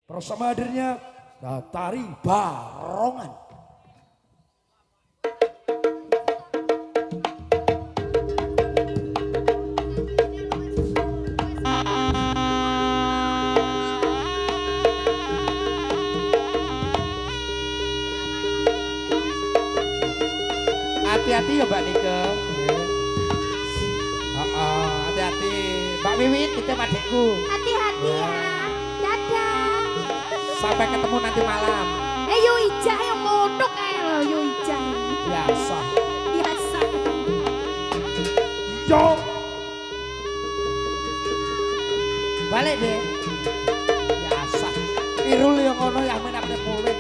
Bersama hadirnya Tari Barongan. Hati-hati ya Mbak Nike. Hati-hati. Mbak Wiwit itu adikku. Hati-hati ya. Dadah. Sampai ketemu nanti malam. Yu Ijah yang modok kayak lo Yu Ijah. Biasa. Biasa. Yo. Balik deh. Biasa. Irul yang ngono yang menapnya muling.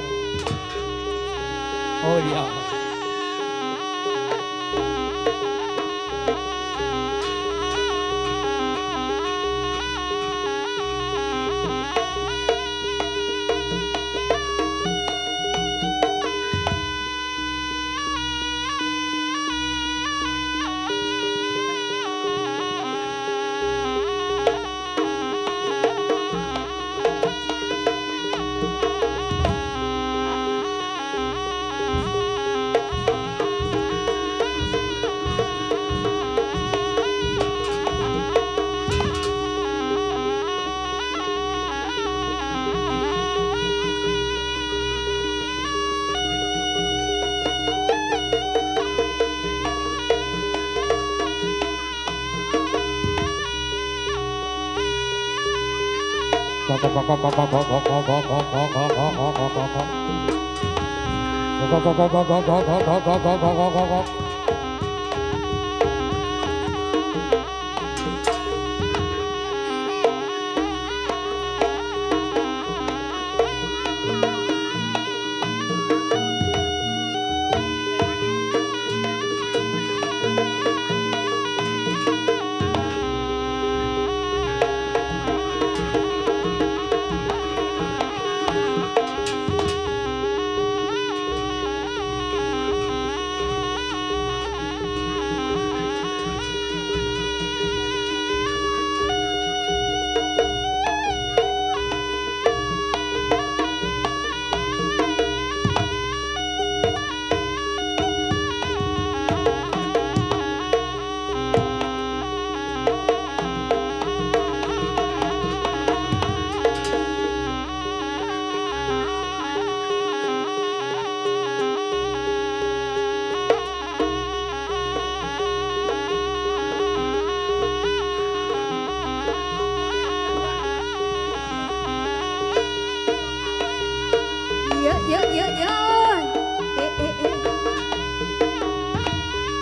Oh iya.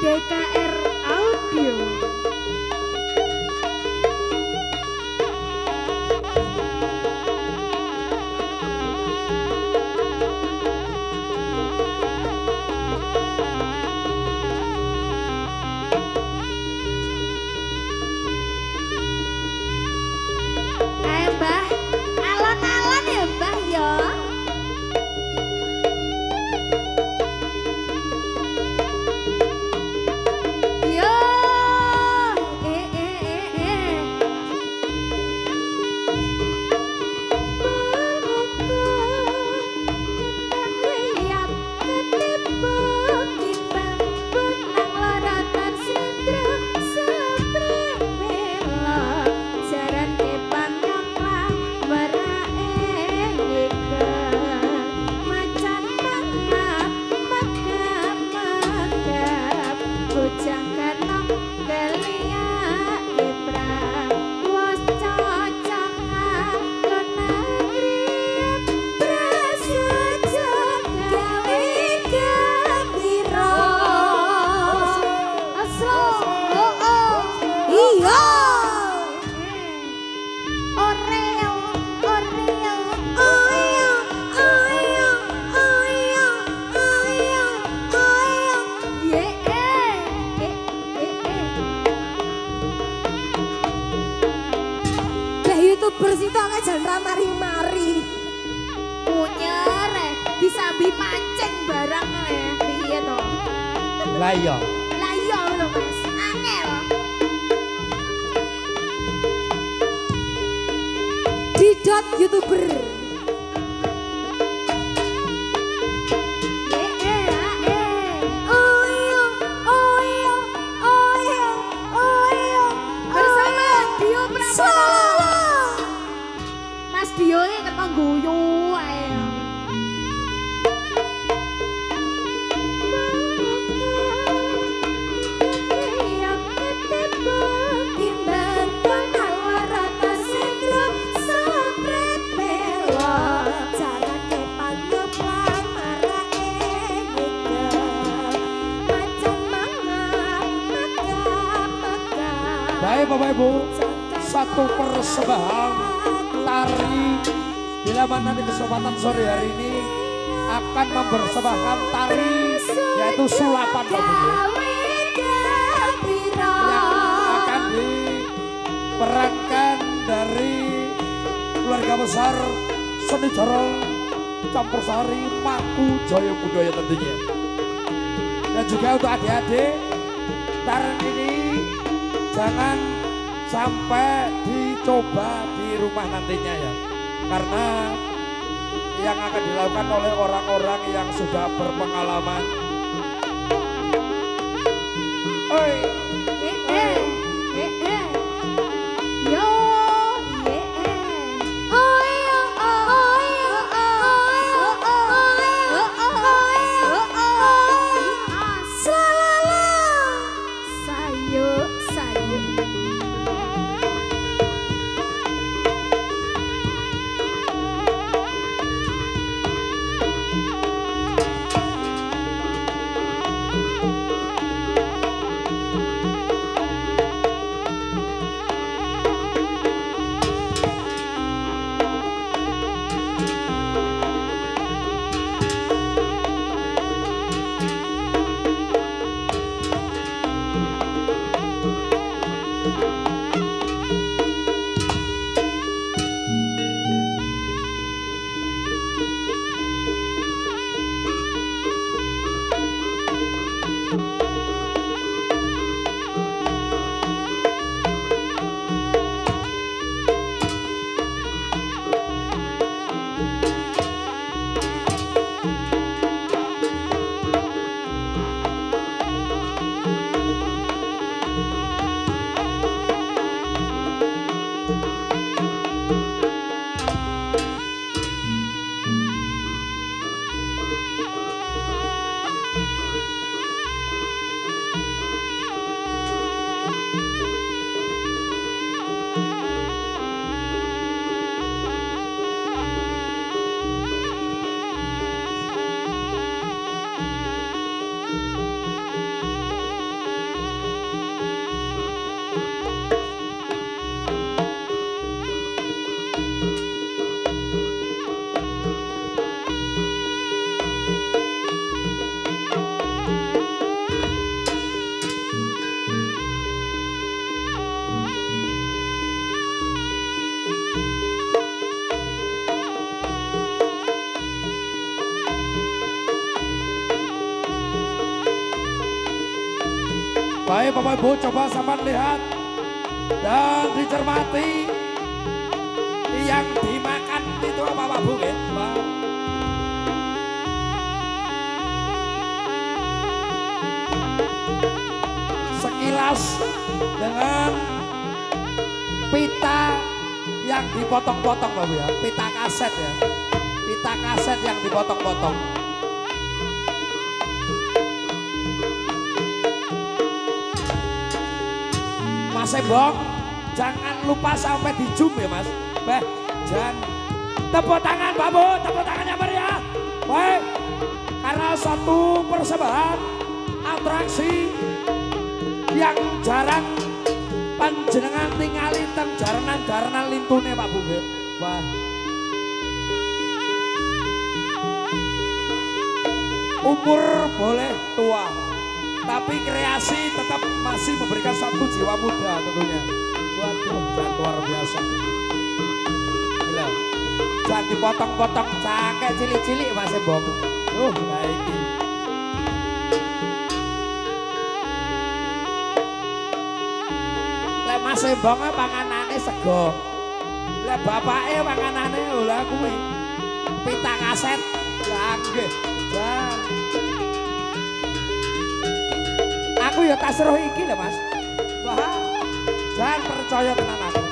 DKR Audio. Mbah, alon-alon ya Mbah ya. Bersito kayak jangan mari-mari punyer disambi mancing barang piye to Lah iya lho Mas angel Didot YouTuber ketang guyu ae. Baik Bapak Ibu, satu persembahan tari bila mana di kesempatan sore hari ini akan mempersembahkan tari yaitu sulapan Bapak Ibu yang akan diperankan dari keluarga besar Seni Jorong Campur Sari Maku Jaya Budaya tentunya. Dan juga untuk adik-adik tarian ini jangan sampai dicoba di rumah nantinya ya, karena yang akan dilakukan oleh orang-orang yang sudah berpengalaman. Oi, Yo, baik Bapak Ibu, coba sama lihat dan dicermati yang dimakan itu apa Bapak Ibu ya? Sekilas dengan pita yang dipotong-potong Bapak ya, pita kaset ya, pita kaset yang dipotong-potong. Mas Embong, jangan lupa sampai di zoom ya Mas. Baik, jangan. Tepuk tangan Pak Bu, tepuk tangannya meriah. Baik, karena satu persembahan atraksi yang jarang panjenengan tingali teng jaranan-jaranan lintune Pak Bu. Wah. Umur boleh tua, tapi kreasi tetap masih memberikan satu jiwa muda tentunya. Waduh, dan luar biasa. Gila. Jangan dipotong-potong cangkek cilik-cilik Mas Embong. Baik. Lek Mas Embong panganane sego. Lek bapake panganane lha kuwi pita kaset. Lah nggih. Aku ya tasroh iki lho Mas. Wah, jangan percaya tenan aku.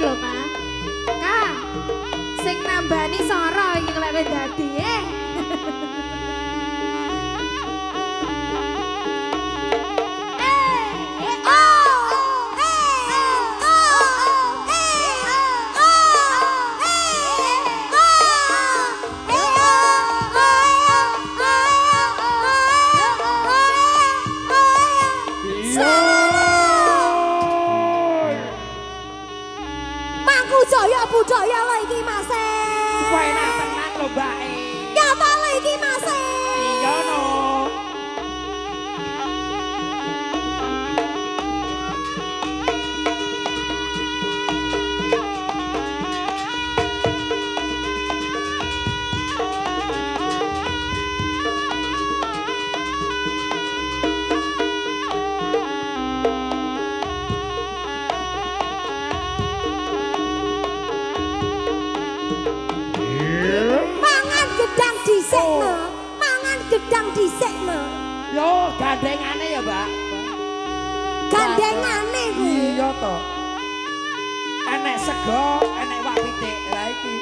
lho, Kak. Kak, sing nambani soro iki lek dadi, Jaya budaya lho iki Mas. Kowe enak tenan lho, Mbak. Nyata lho iki Mas. Iya no. Mangan gedang dhisikno. Yo, gandengane ya, Mbak. Gandengane kuwi. Iya to. Enek sego, enek wak pitik. Lah iki.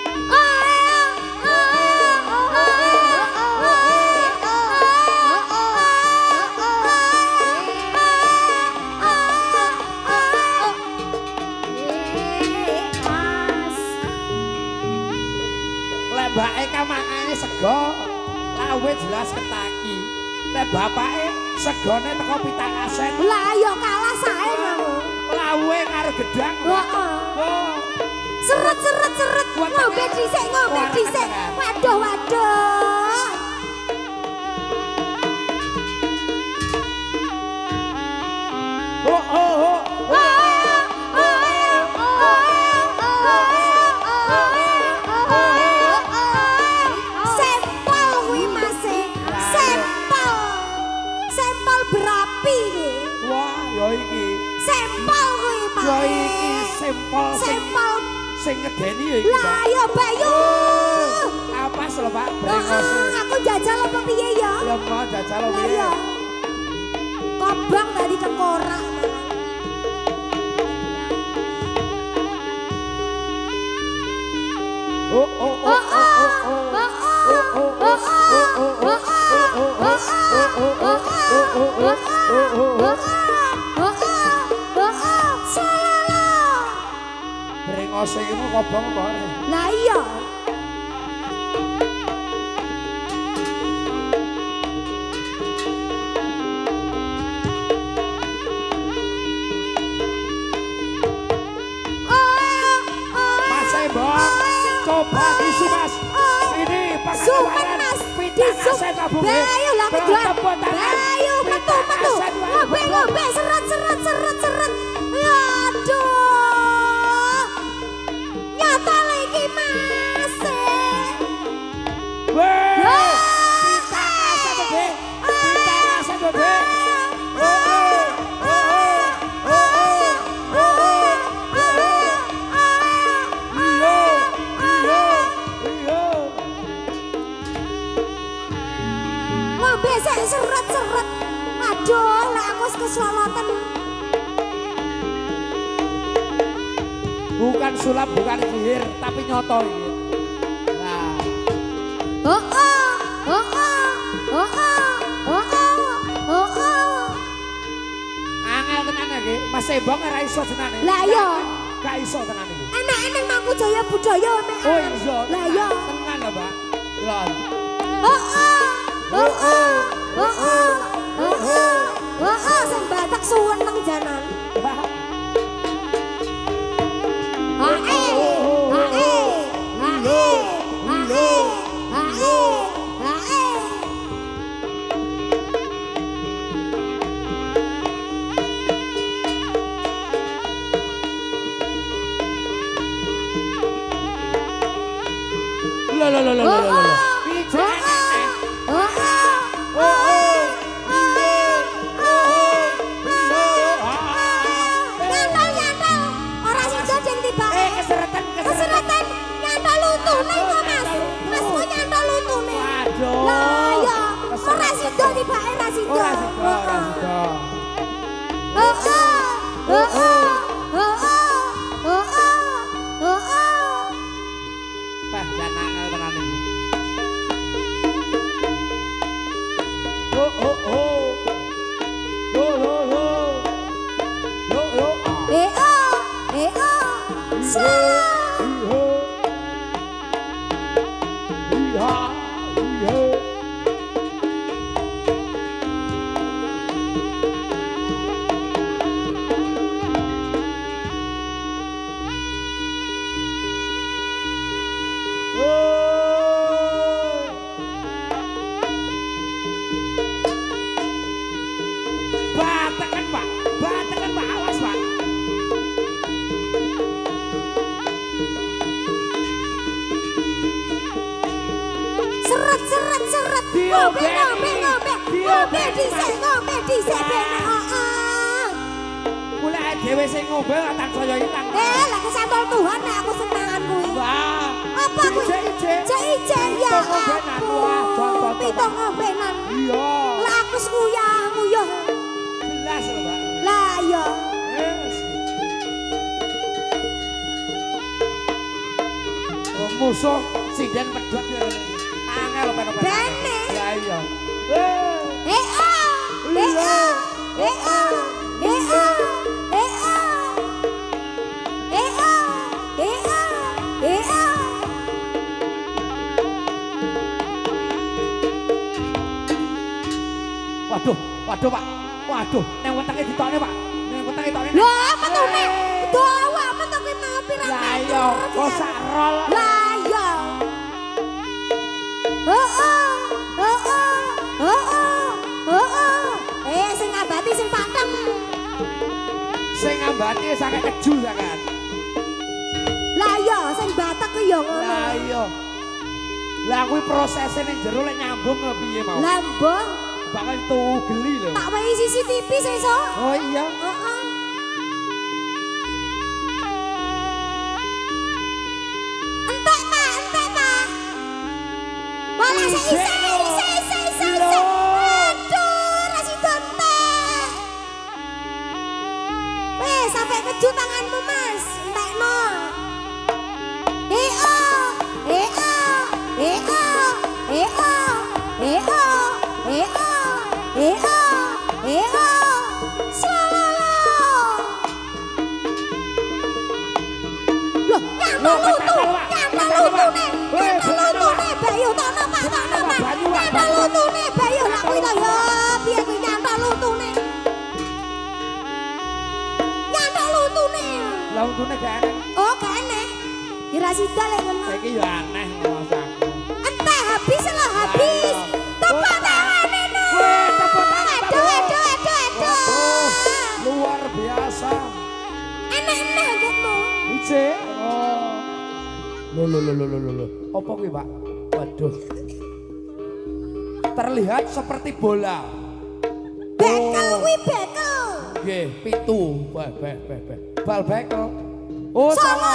Lek mbake kamangane sego, lawe jelas ketaki. Lek bapake segone teko pitakasen. Lah ya kalah sae mau. Lawe karo gedang. Heeh. Oh. Seret. Ngombe dhisik. Waduh. Oh. Sempol kuwi Mas. Sempol berapi iki. Wah, ya iki. Sempol kuwi Mas. Ya iki sempol sing ngedeni ya iki, Pak. Lah ya Bayu. Apa lho, Pak? Brengos. Aku jajal apa piye ya? Ya mau jajal Lah piye? ya. Kobang dari tengkorak. Brengos iki mau kobong apa? Lah iya. Coba disu Mas. Ini Sumen Mas. pitakasen Pak Bung. Bayu lah kejuan. Tepuk tangan. Bayu metu. Ngombe seret. Ya aduh. Nyata lagi Mas. Weh. Pitakasen to, Dek. Seret. Aduh, lah aku keselatan. Bukan sulap, bukan sihir, tapi nyoto ini. Nah. Angel tenan iki, Mas Embong ora iso jenenge. Lah iya. Gak iso tenan iki. Enak-enak mangku jaya budaya mek. Oh iya. Lah iya. Tenan lho, Pak. Delok. Sing Batak suweneng janan. Loh. Keseratan nyantol lutune kok Mas. Mas kok nyantol lutune. Waduh. Lah ya, ora sida tibake ora sida. Ora sida. Batekan Pak, awas Pak. Seret seret seret. Diobeni. Ngombe dhisik, ngombe dhisik bener. Heeh. Mulai dhewe sing ngombe tak saya ilang. Lah kesantol Tuhan nek aku senengan kuwi. Wah. Apa kuwi? Cek ya. Ngombenan wah, contoh. Pitung ngombenan. Iya. Lah aku nguyah. Jelas lho, Pak. Lah iya. Yes. Oh, musuh sinden pedhot ya ngene. Angel pen-pen. Bene. Ya iya. Waduh Pak. Waduh, nang wetenge ditokne Pak. Nang wetenge ditokne. Lah metune. Dawa metu kuwi mau pirang. Lah iya, kok sak rol. Lah iya. Sing ngabati sing pakem. Sing ngambati sange keju sangat. Lah iya, sing batek ku ya ngono. Lah iya. Lah kuwi prosese ning jero lek nyambung lho piye mau? Lah mbah, Bakal tuh geli lho. tak wehi CCTV sesuk. Oh iya. Heeh. Entek Pak. Malah isi. Aduh, rasido entek. Wes, sampai keju tanganmu, Mas. Entekno. Lah untune gak aneh. Oh, gak aneh. Kira sida lek ngono. Saiki ya aneh masaku. Entek habis lah, habis. Tepuk tangan ini. Weh, tepuk tangan. Aduh. Luar biasa. Enak-enak agakmu. Ice. Oh. Loh. Apa kuwi, Pak? Waduh. Terlihat seperti bola. Bekel kuwi bekel. Nggih, 7. Beh. Bal bekel. Oh, songo.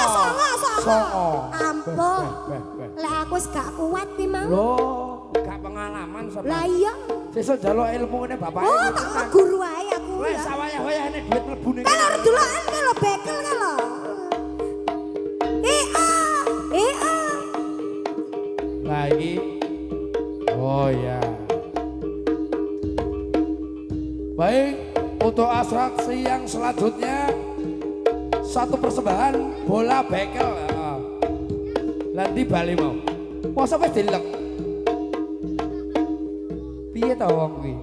Ampun. Beh. Lek aku wis gak kuat ki mau. Loh, gak pengalaman sama. Lah iya. Sesuk njaluk ilmu ngene bapak. Oh, tak guru ae aku Wes ya. sawayah-wayahne duit mlebu ning. Kalau redulaan ki lho bekel ki lho. Lah iki. Oh ya. Baik, untuk atraksi yang selanjutnya satu persembahan bola bekel. Nanti bali mau. Masa wis dilek. Piye ta wong kuwi?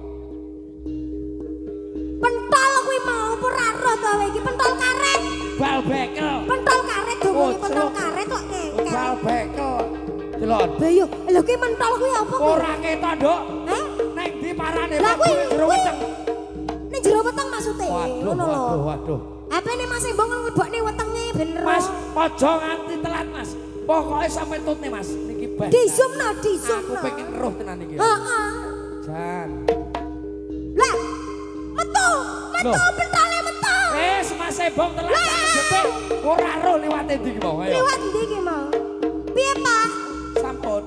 Pentol kuwi mau ora ro to iki pentol karet. Bal bekel. Pentol karet dong pentol karet kok Bal bekel. Delon. Lah yo, lho ki mentol kuwi apa kuwi? Ora ketok, Nduk. Hah? Ning ndi parane Lah kuwi jero weteng. Ning jero weteng maksude. Waduh. Apa nih Mas Embong nglebokne wetenge bener. Mas, aja nganti telat, Mas. Pokoknya sampai tutne, Mas. Niki beh. Di zoomno. Aku pengen roh tenan iki. Heeh. Jan. Lah, metu Loh. pentole metu. Mas Ebong telat. Jepit. Ora roh liwat ndi iki mau. Ayo. Liwat ndi iki mau? Piye, Pak? Sampun.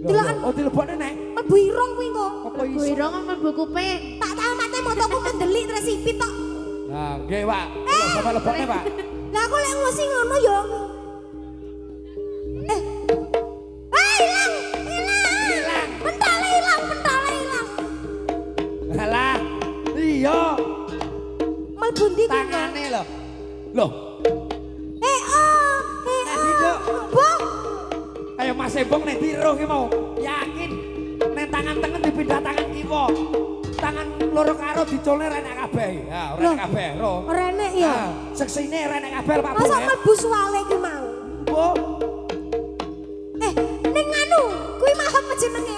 Deloken. Oh, dilebokne nek. Mlebu irung kuwi kok. Apa iso? Irung mlebu kuping. Tak tahu mate motoku mendelik terus sipit tok. Nah, nggih, Pak. Sama lebokne, Pak. Lah aku lek ngosi ngono ya. Hilang. Pentole hilang. Alah. Iya. Mlebu ndi ki? Tangane lho. Loh. Oh. Mas Embong nek diruh ki mau yakin nek tangan tengen dipindah tangan kiwa. Tangan loro karo diculne renek kabeh. Ha, ora Loh. enek kabeh, ro. Ora enek ya. Ha, seksine renek kabeh Pak Bu. Masa ya. mlebu suwale ki mau. Bu. Ning anu, kuwi mah apa jenenge?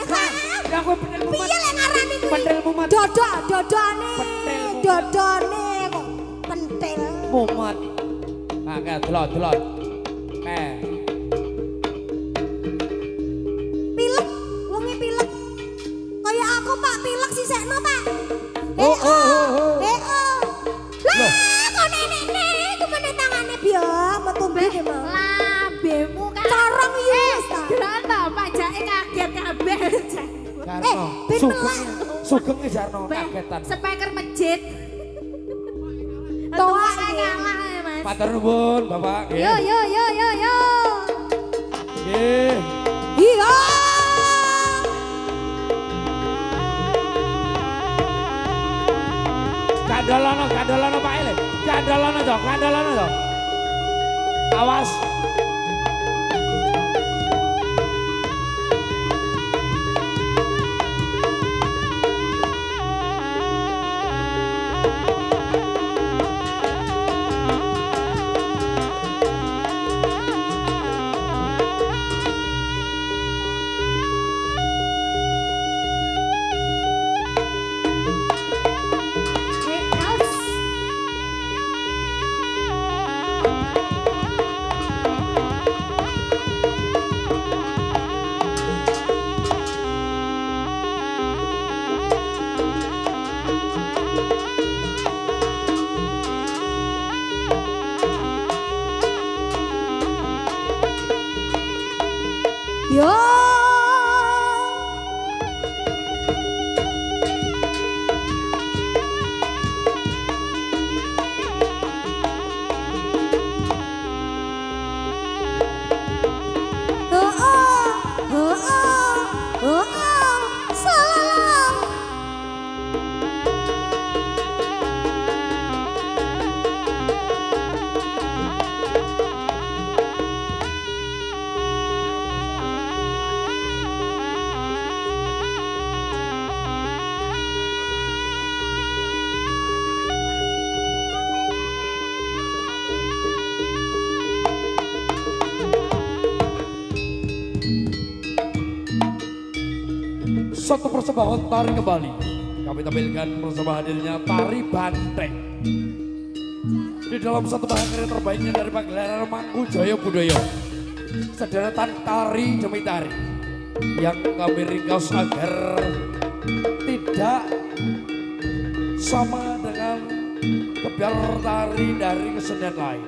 Ya kowe pentil mumet. Piye lek ngarani kuwi? Pentil mumet. Dodone. Pentil mumet. Dodone kok pentil. Mumet. Nah, kayak delot. Pilek, wonge pilek. Kaya aku Pak pilek sisekno Pak. Oh. Lah, kok nenek kemana tangane biak metu mbene mau. Lambemu kan. Corong iki wis ta. Granto pajake kaget kabeh. Jarno. ben Sugenge Jarno Beh, kagetan. speaker masjid. Toa Saya iki. kalah ya, Mas. Matur nuwun, Bapak. Nggih. Yo. Nggih. Iya. Kandolono Pak Ele. Kandolono to. Awas. Yo. Salam. Satu persembahan tari kembali. Kami tampilkan persembahan hadirnya tari banteng. Di dalam satu bahan karya terbaiknya dari pagelaran Mangkujaya Budaya. Sederetan tari demi tari yang kami ringkas agar tidak sama dengan kebiar tari dari kesenian lain.